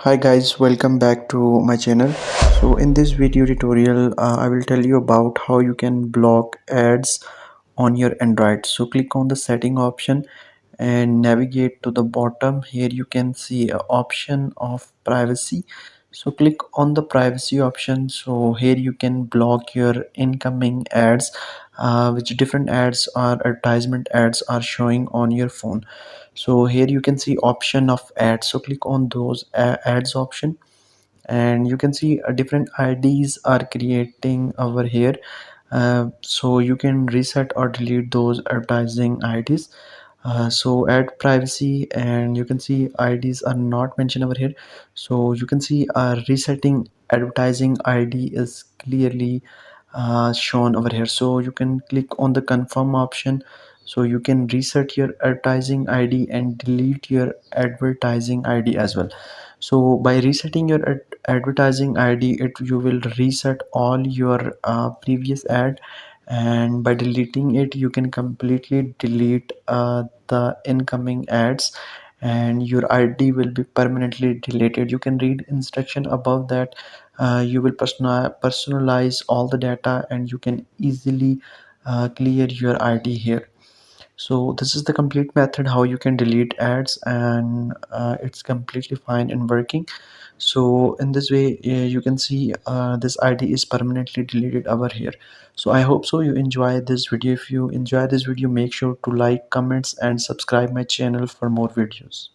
Hi guys, welcome back to my channel. So in this video tutorial I will tell you about how you can block ads on your Android. So click on the setting option and navigate to the bottom. Here you can see a option of privacy. So click on the privacy option. So here you can block your incoming ads, which different ads or advertisement ads are showing on your phone. So here you can see option of ads. So click on those ads option, and you can see different IDs are creating over here. So you can reset or delete those advertising IDs. So add privacy, and you can see IDs are not mentioned over here. So you can see resetting advertising ID is clearly shown over here. So you can click on the confirm option. So you can reset your advertising ID and delete your advertising ID as well. So by resetting your advertising ID, you will reset all your previous ad, and by deleting it you can completely delete the incoming ads, and your ID will be permanently deleted. You can read instruction above that. You will personalize all the data, and you can easily clear your ID here. So this is the complete method how you can delete ads, and it's completely fine and working. So in this way you can see this ID is permanently deleted over here. So I hope so you enjoy this video. If you enjoy this video, make sure to like, comments and subscribe my channel for more videos.